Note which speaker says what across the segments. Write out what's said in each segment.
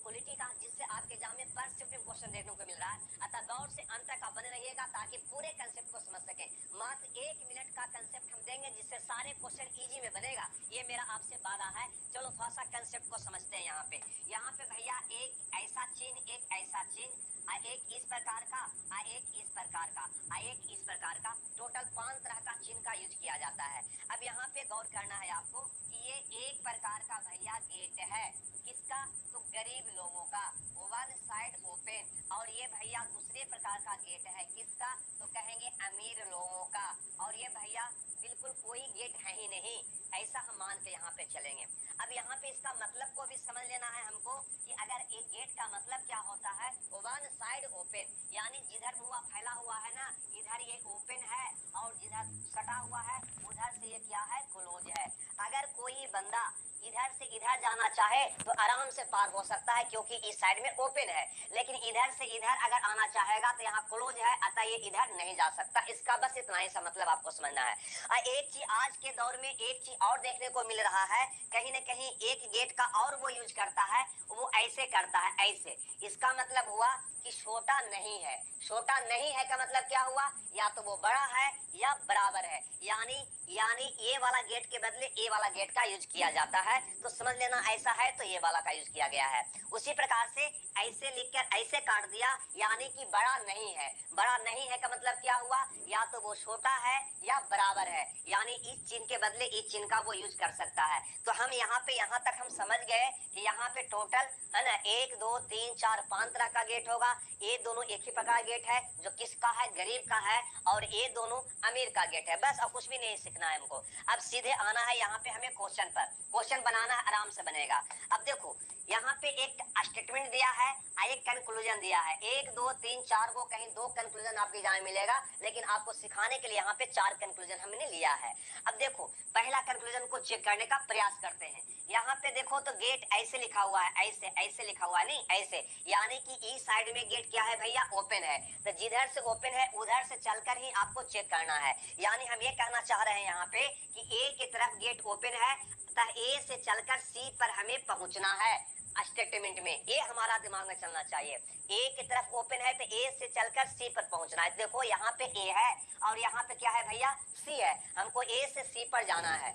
Speaker 1: Quality का, जिससे आपके एग्जाम में परसेप्टिव क्वेश्चन देखने को मिल रहा है। अतः दौर से अंत तक आप बने रहिएगा ताकि पूरे कंसेप्ट को समझ सकें। मात्र 1 मिनट का कंसेप्ट हम देंगे जिससे सारे क्वेश्चन इजी में बनेगा, ये मेरा आपसे वादा है। चलो थोड़ा सा कंसेप्ट को समझते हैं। यहाँ पे भैया एक ऐसा चिन्ह, एक ऐसा चिन्ह, एक इस प्रकार का, एक इस प्रकार का, एक इस प्रकार का, टोटल 5 तरह का चिन्ह का यूज किया जाता है। अब यहाँ पे गौर करना है आपको कि ये एक प्रकार का भैया गेट है, किसका? तो गरीब लोगों का, वन साइड ओपन। और ये भैया दूसरे प्रकार का गेट है, किसका? तो कहेंगे अमीर लोगों का। और ये भैया बिल्कुल कोई गेट है ही नहीं, ऐसा हम मान के यहाँ पे चलेंगे। अब यहाँ पे इसका मतलब को भी समझ लेना है हमको कि अगर एक गेट का मतलब क्या होता है, वन साइड ओपन, यानी जिधर मुआ फैला हुआ है ना, इधर ये ओपन है और जिधर सटा हुआ है उधर से ये क्या है, क्लोज है। अगर कोई बंदा इधर से इधर जाना चाहे तो आराम से पार हो सकता है क्योंकि इस साइड में ओपन है, लेकिन इधर से इधर अगर आना चाहेगा तो यहाँ क्लोज है, अतः ये इधर नहीं जा सकता। इसका बस इतना ही सा मतलब आपको समझना है। एक चीज आज के दौर में एक चीज और देखने को मिल रहा है, कहीं न कहीं एक गेट का और वो यूज करता है, वो ऐसे करता है, ऐसे। इसका मतलब हुआ कि छोटा नहीं है। छोटा नहीं है का मतलब क्या हुआ, या तो वो बड़ा है या बराबर है, यानी ये वाला गेट के बदले ये वाला गेट का यूज किया जाता है। तो समझ लेना ऐसा है तो ये वाला का यूज किया गया है। उसी प्रकार से ऐसे लिखकर ऐसे काट दिया, यानी कि बड़ा नहीं है। बड़ा नहीं है का मतलब क्या हुआ, या तो वो छोटा है या बराबर है, यानी इस चिन्ह के बदले इस चिन्ह का वो यूज कर सकता है। तो हम यहाँ पे यहाँ तक हम समझ गए कि यहाँ पे टोटल है ना 1 2 3 4 5 तरह का गेट होगा। ये दोनों एक ही प्रकार गेट है जो किसका है, गरीब का है, और ये दोनों अमीर का गेट है। बस अब कुछ भी नहीं सीखना है हमको। अब सीधे आना है यहाँ पे हमें क्वेश्चन पर। क्वेश्चन बनाना है, आराम से बनेगा। अब देखो यहाँ पे एक स्टेटमेंट दिया है और एक कंक्लूजन दिया है। 1 2 3 4 को कहीं 2 कंक्लूजन आपके एग्जाम में मिलेगा, लेकिन आपको सिखाने के लिए यहाँ पे 4 कंक्लूजन हमने लिया है। अब देखो पहला कंक्लूजन को चेक करने का प्रयास करते हैं। यहाँ पे देखो तो गेट ऐसे लिखा हुआ है, ऐसे ऐसे लिखा हुआ है, नहीं ऐसे, यानी कि इस साइड में गेट क्या है भैया, ओपन है। तो जिधर से ओपन है उधर से चलकर ही आपको चेक करना है। यानी हम ये कहना चाह रहे हैं यहाँ पे कि ए की तरफ गेट ओपन है, तो ए से चलकर सी पर हमें पहुंचना है। स्टेटमेंट में ये हमारा दिमाग में चलना चाहिए। ए की तरफ ओपन है तो ए से चलकर सी पर पहुंचना है। देखो यहाँ पे ए है और यहाँ पे क्या है भैया, सी है। हमको ए से सी पर जाना है।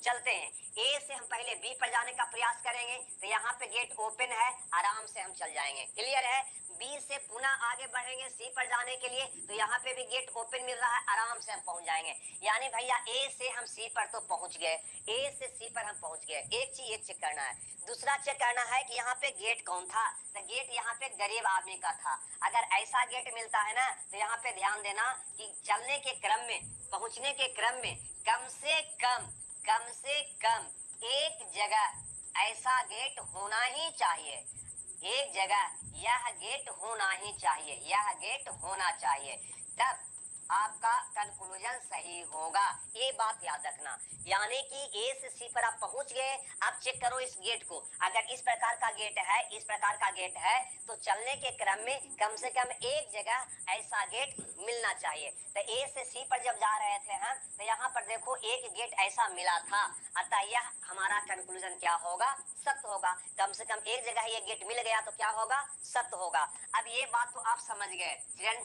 Speaker 1: चलते हैं। ए से हम पहले बी पर जाने का प्रयास करेंगे तो यहाँ पे गेट ओपन है, आराम से हम चल जाएंगे। क्लियर है? बी से पुनः आगे बढ़ेंगे सी पर जाने के लिए तो यहाँ पे भी गेट ओपन मिल रहा है, आराम से हम पहुंच जाएंगे। यानी भैया ए से हम सी पर तो पहुंच गए, ए से सी पर हम पहुंच गए। एक चीज ये चेक करना है। दूसरा चेक करना है कि यहाँ पे गेट कौन था, तो गेट यहाँ पे गरीब आदमी का था। अगर ऐसा गेट मिलता है ना तो यहाँ पे ध्यान देना कि चलने के क्रम में, पहुंचने के क्रम में कम से कम एक जगह ऐसा गेट होना ही चाहिए। एक जगह यह गेट होना ही चाहिए, यह गेट होना चाहिए, तब आपका कंक्लूजन सही होगा। ये बात याद रखना। यानी कि ए से सी पर आप पहुंच गए। अब चेक करो इस गेट को, अगर इस प्रकार का गेट है, इस प्रकार का गेट है, तो चलने के क्रम में कम से कम एक जगह ऐसा गेट मिलना चाहिए। तो ए से सी पर जब जा रहे थे हम तो यहाँ पर देखो एक गेट ऐसा मिला था, अतः यह हमारा कंक्लूजन क्या होगा, सत्य होगा। कम से कम एक जगह ये गेट मिल गया तो क्या होगा, सत्य होगा। अब ये बात तो आप समझ गए,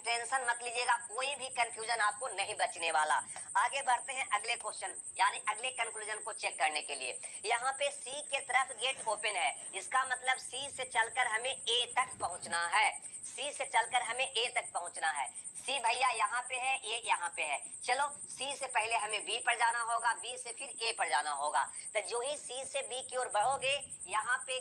Speaker 1: टेंशन मत लीजिएगा, कोई भी कंफ्यूजन आपको नहीं बचने वाला। आगे बढ़ते हैं अगले क्वेश्चन यानी अगले कंक्लूजन को चेक करने के लिए। यहाँ पे सी के तरफ गेट ओपन है, इसका मतलब सी से चलकर हमें ए तक पहुंचना है। सी से चलकर हमें ए तक पहुंचना है। सी भैया यहाँ पे है, ए यहाँ पे है। चलो सी से पहले हमें बी पर जाना होगा, बी से फिर ए पर जाना होगा। तो जो ही सी से बी की ओर बढ़ोगे यहाँ पे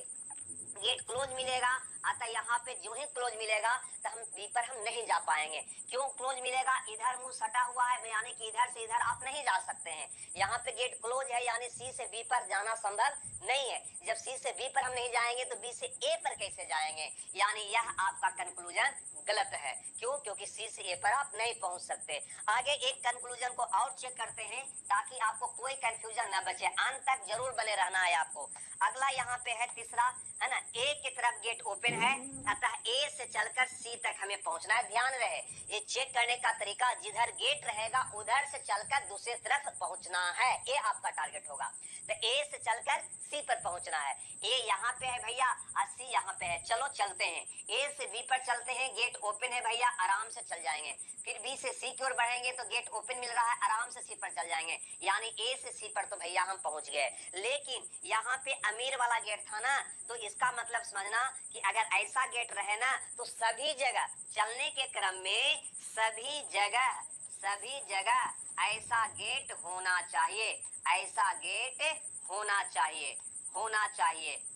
Speaker 1: गेट क्लोज मिलेगा, अतः यहाँ पे जो ही क्लोज मिलेगा तो हम बी पर हम नहीं जा पाएंगे। क्यों क्लोज मिलेगा, इधर मुंह सटा हुआ है, यानी कि इधर से इधर आप नहीं जा सकते हैं। यहाँ पे गेट क्लोज है, यानी सी से बी पर जाना संभव नहीं है। जब सी से बी पर हम नहीं जाएंगे तो बी से ए पर कैसे जाएंगे, यानी यह आपका कंक्लूजन गलत है। क्यों? क्योंकि सी से ए पर आप नहीं पहुंच सकते। आगे एक कंक्लूजन को और चेक करते हैं ताकि आपको कोई कंफ्यूजन न बचे। अंत तक जरूर बने रहना है आपको। अगला यहाँ पे है तीसरा, है ना, ए की तरफ गेट ओपन ओपन है, अतः ए से चलकर सी तक हमें पहुंचना है। ध्यान रहे, ये चेक करने का तरीका जिधर गेट रहेगा उधर से चलकर दूसरी तरफ पहुंचना है, ये आपका टारगेट होगा। तो ए से चलकर सी पर पहुंचना है। ए यहाँ पे है भैया और सी यहाँ पे है, चलो चलते हैं। ए से बी पर चलते हैं, गेट ओपन है भैया, आराम से चल जाएंगे। फिर बी से सी की ओर बढ़ेंगे तो गेट ओपन मिल रहा है, आराम से सी पर चल जाएंगे। यानी ए से सी पर तो भैया हम पहुंच गए। लेकिन यहाँ पे अमीर वाला गेट था ना, तो इसका मतलब समझना कि अगर ऐसा गेट रहे ना तो सभी जगह चलने के क्रम में सभी जगह ऐसा गेट होना चाहिए, ऐसा गेट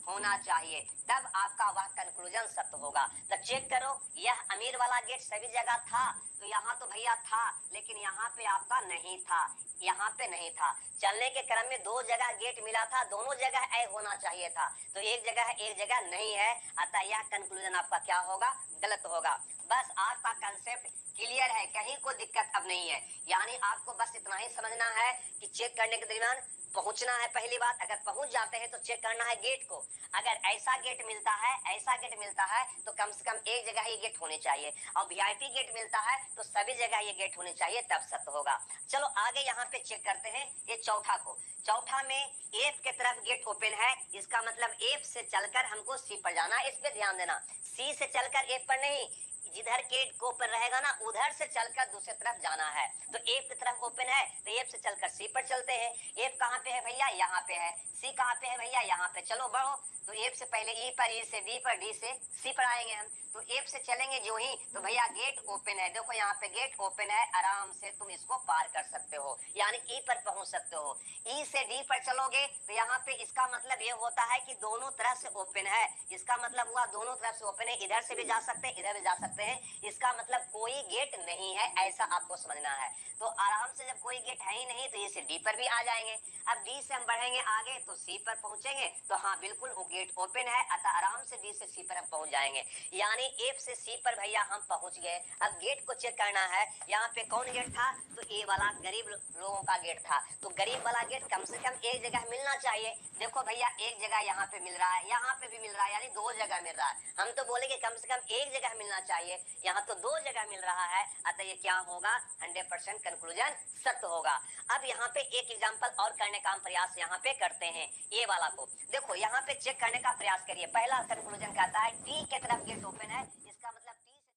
Speaker 1: होना चाहिए, तब आपका वह कंक्लूजन सत्य होगा। तो चेक करो, यह अमीर वाला गेट सभी जगह था, तो यहाँ तो भैया था, लेकिन यहाँ पे आपका नहीं था, यहाँ पे नहीं था। चलने के क्रम में दो जगह गेट मिला था, दोनों जगह ए होना चाहिए था, तो एक जगह है एक जगह नहीं है, अतः यह कंक्लूजन आपका क्या होगा, गलत होगा। बस आपका कंसेप्ट क्लियर है, कहीं कोई दिक्कत अब नहीं है। यानी आपको बस इतना ही समझना है कि चेक करने के दरमियान पहुंचना है। पहली बात, अगर पहुंच जाते हैं तो चेक करना है गेट को। अगर ऐसा गेट मिलता है तो कम से कम एक जगह ये गेट होने चाहिए, और वीआईपी गेट मिलता है तो सभी जगह ये गेट होने चाहिए, तब सत्य होगा। चलो आगे यहाँ पे चेक करते हैं ये चौथा को। चौथा में एफ के तरफ गेट ओपन है, इसका मतलब एफ से चलकर हमको सी पर जाना है, इस पे ध्यान देना। सी से चलकर एफ पर नहीं, जिधर गेट ओपन रहेगा ना उधर से चलकर दूसरी तरफ जाना है। तो एफ की तरफ ओपन है तो एफ से चलकर सी पर चलते हैं। एफ कहाँ पे है भैया, यहाँ पे है। सी कहाँ पे है भैया, यहाँ पे। चलो बढ़ो, तो एफ से पहले ई पर, ई से बी पर, डी से सी पर आएंगे हम। तो एफ से चलेंगे जो ही, तो भैया गेट ओपन है, देखो यहाँ पे गेट ओपन है, आराम से तुम इसको पार कर सकते हो, यानी ई पर पहुंच सकते हो। ई से डी पर चलोगे तो यहाँ पे इसका मतलब ये होता है कि दोनों तरफ से ओपन है, इसका मतलब हुआ दोनों तरफ से ओपन है, इधर से भी जा सकते हैं, इधर भी जा सकते हैं, इसका मतलब कोई गेट नहीं है, ऐसा आपको समझना है। तो आराम से जब कोई गेट है ही नहीं तो ये से डी पर भी आ जाएंगे। अब डी से हम बढ़ेंगे आगे तो सी पर पहुंचेंगे, तो हाँ बिल्कुल वो गेट ओपन है, अतः आराम से डी से सी पर हम पहुंच जाएंगे। यानी एफ से सी पर भैया हम पहुंच गए। अब गेट को चेक करना है, यहाँ पे कौन गेट था, तो ए वाला गरीब लोगों का गेट था। तो गरीब वाला गेट कम से कम एक जगह मिलना चाहिए। देखो भैया एक जगह यहाँ पे मिल रहा है, यहाँ पे भी मिल रहा है, यानी दो जगह मिल रहा है। हम तो बोले कि कम से कम एक जगह मिलना चाहिए, यहाँ तो दो जगह मिल रहा है, अतः ये क्या होगा, 100% कंक्लूजन सत्य होगा। अब यहाँ पे एक एग्जांपल और करने का हम प्रयास यहाँ पे करते हैं, ये वाला को देखो, यहाँ पे चेक करने का प्रयास करिए। पहला कंक्लूजन कहता है टी के तरफ गेट ओपन है,